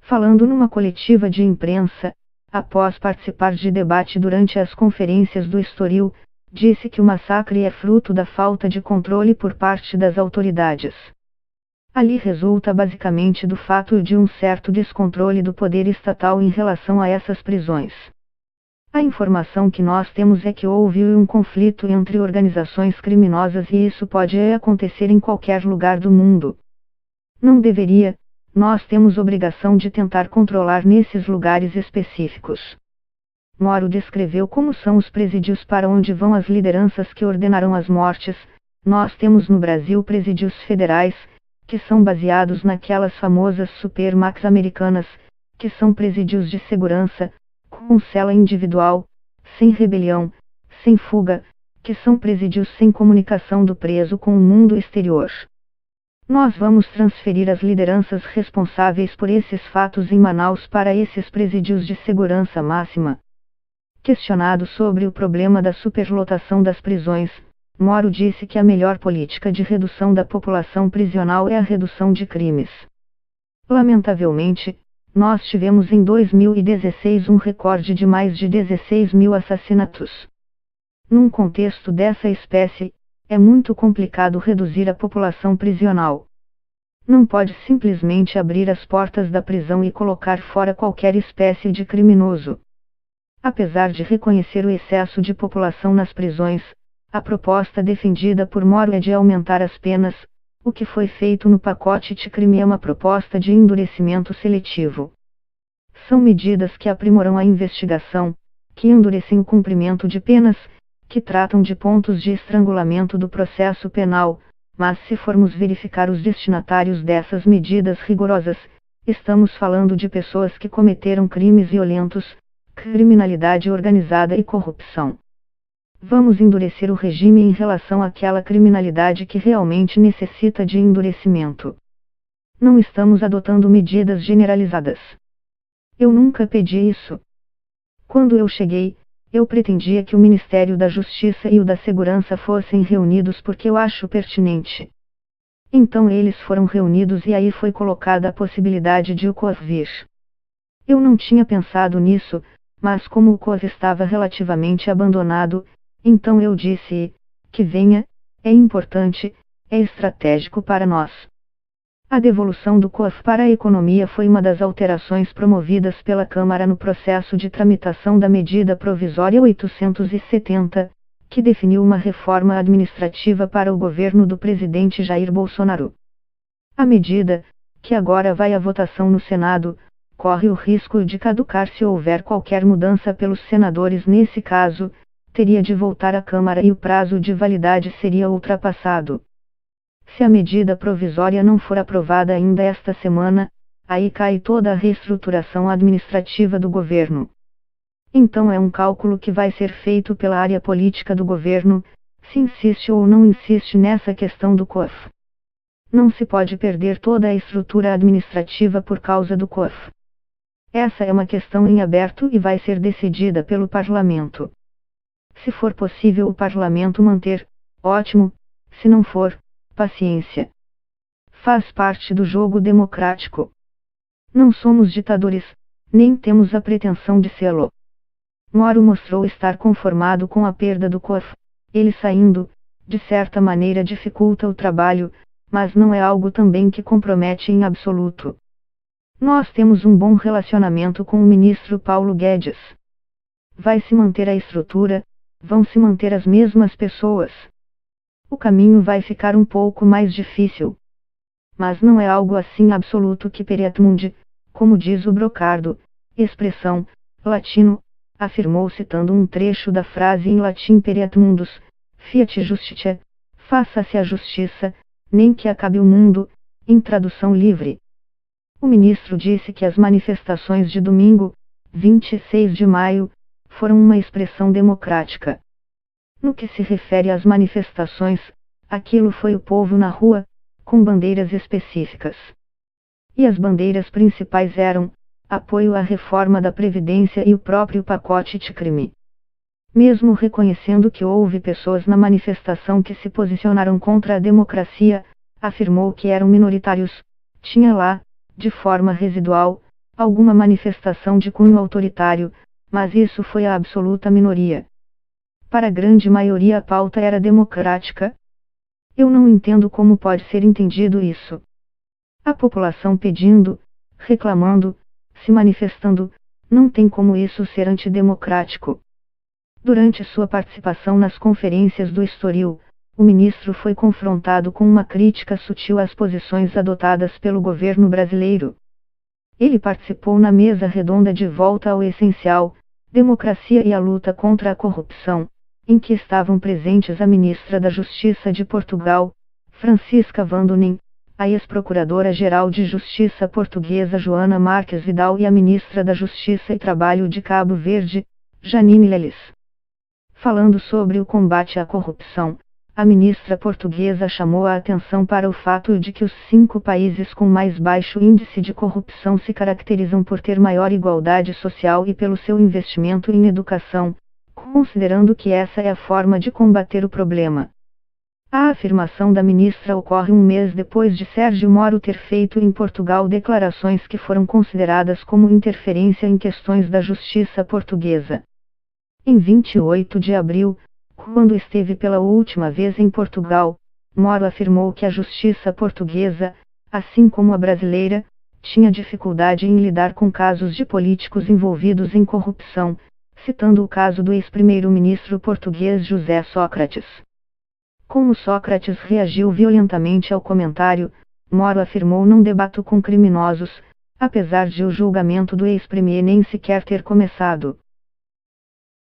Falando numa coletiva de imprensa, após participar de debate durante as conferências do Estoril, disse que o massacre é fruto da falta de controle por parte das autoridades. Ali resulta basicamente do fato de um certo descontrole do poder estatal em relação a essas prisões. A informação que nós temos é que houve um conflito entre organizações criminosas e isso pode acontecer em qualquer lugar do mundo. Não deveria, nós temos obrigação de tentar controlar nesses lugares específicos. Moro descreveu como são os presídios para onde vão as lideranças que ordenarão as mortes. Nós temos no Brasil presídios federais, que são baseados naquelas famosas Supermax americanas, que são presídios de segurança, com cela individual, sem rebelião, sem fuga, que são presídios sem comunicação do preso com o mundo exterior. Nós vamos transferir as lideranças responsáveis por esses fatos em Manaus para esses presídios de segurança máxima. Questionado sobre o problema da superlotação das prisões, Moro disse que a melhor política de redução da população prisional é a redução de crimes. Lamentavelmente, nós tivemos em 2016 um recorde de mais de 16 mil assassinatos. Num contexto dessa espécie, é muito complicado reduzir a população prisional. Não pode simplesmente abrir as portas da prisão e colocar fora qualquer espécie de criminoso. Apesar de reconhecer o excesso de população nas prisões, a proposta defendida por Moro é de aumentar as penas. O que foi feito no pacote anticrime é uma proposta de endurecimento seletivo. São medidas que aprimoram a investigação, que endurecem o cumprimento de penas, que tratam de pontos de estrangulamento do processo penal, mas se formos verificar os destinatários dessas medidas rigorosas, estamos falando de pessoas que cometeram crimes violentos, criminalidade organizada e corrupção. Vamos endurecer o regime em relação àquela criminalidade que realmente necessita de endurecimento. Não estamos adotando medidas generalizadas. Eu nunca pedi isso. Quando eu cheguei, eu pretendia que o Ministério da Justiça e o da Segurança fossem reunidos porque eu acho pertinente. Então eles foram reunidos e aí foi colocada a possibilidade de o COAF vir. Eu não tinha pensado nisso, mas como o COAF estava relativamente abandonado, então eu disse que venha, é importante, é estratégico para nós. A devolução do COAF para a economia foi uma das alterações promovidas pela Câmara no processo de tramitação da medida provisória 870, que definiu uma reforma administrativa para o governo do presidente Jair Bolsonaro. A medida, que agora vai à votação no Senado, corre o risco de caducar se houver qualquer mudança pelos senadores. Nesse caso, teria de voltar à Câmara e o prazo de validade seria ultrapassado. Se a medida provisória não for aprovada ainda esta semana, aí cai toda a reestruturação administrativa do governo. Então é um cálculo que vai ser feito pela área política do governo, se insiste ou não insiste nessa questão do COAF. Não se pode perder toda a estrutura administrativa por causa do COAF. Essa é uma questão em aberto e vai ser decidida pelo parlamento. Se for possível o parlamento manter, ótimo, se não for, paciência. Faz parte do jogo democrático. Não somos ditadores, nem temos a pretensão de sê-lo. Moro mostrou estar conformado com a perda do COAF. Ele saindo, de certa maneira dificulta o trabalho, mas não é algo também que compromete em absoluto. Nós temos um bom relacionamento com o ministro Paulo Guedes. Vai se manter a estrutura, vão se manter as mesmas pessoas. O caminho vai ficar um pouco mais difícil. Mas não é algo assim absoluto que pereat mundi, como diz o Brocardo, expressão, latino, afirmou citando um trecho da frase em latim pereat mundus, fiat justitia, faça-se a justiça, nem que acabe o mundo, em tradução livre. O ministro disse que as manifestações de domingo, 26 de maio, foram uma expressão democrática. No que se refere às manifestações, aquilo foi o povo na rua, com bandeiras específicas. E as bandeiras principais eram apoio à reforma da Previdência e o próprio pacote anticrime. Mesmo reconhecendo que houve pessoas na manifestação que se posicionaram contra a democracia, afirmou que eram minoritários, tinha lá, de forma residual, alguma manifestação de cunho autoritário, mas isso foi a absoluta minoria. Para a grande maioria a pauta era democrática. Eu não entendo como pode ser entendido isso. A população pedindo, reclamando, se manifestando, não tem como isso ser antidemocrático. Durante sua participação nas conferências do Estoril, o ministro foi confrontado com uma crítica sutil às posições adotadas pelo governo brasileiro. Ele participou na mesa redonda de Volta ao Essencial, Democracia e a Luta contra a Corrupção, em que estavam presentes a ministra da Justiça de Portugal, Francisca Vandonin, a ex-procuradora-geral de Justiça portuguesa Joana Marques Vidal e a ministra da Justiça e Trabalho de Cabo Verde, Janine Leles. Falando sobre o combate à corrupção, a ministra portuguesa chamou a atenção para o fato de que os 5 países com mais baixo índice de corrupção se caracterizam por ter maior igualdade social e pelo seu investimento em educação, considerando que essa é a forma de combater o problema. A afirmação da ministra ocorre um mês depois de Sérgio Moro ter feito em Portugal declarações que foram consideradas como interferência em questões da justiça portuguesa. Em 28 de abril, quando esteve pela última vez em Portugal, Moro afirmou que a justiça portuguesa, assim como a brasileira, tinha dificuldade em lidar com casos de políticos envolvidos em corrupção, citando o caso do ex-primeiro-ministro português José Sócrates. Como Sócrates reagiu violentamente ao comentário, Moro afirmou: não debato com criminosos, apesar de o julgamento do ex-premier nem sequer ter começado.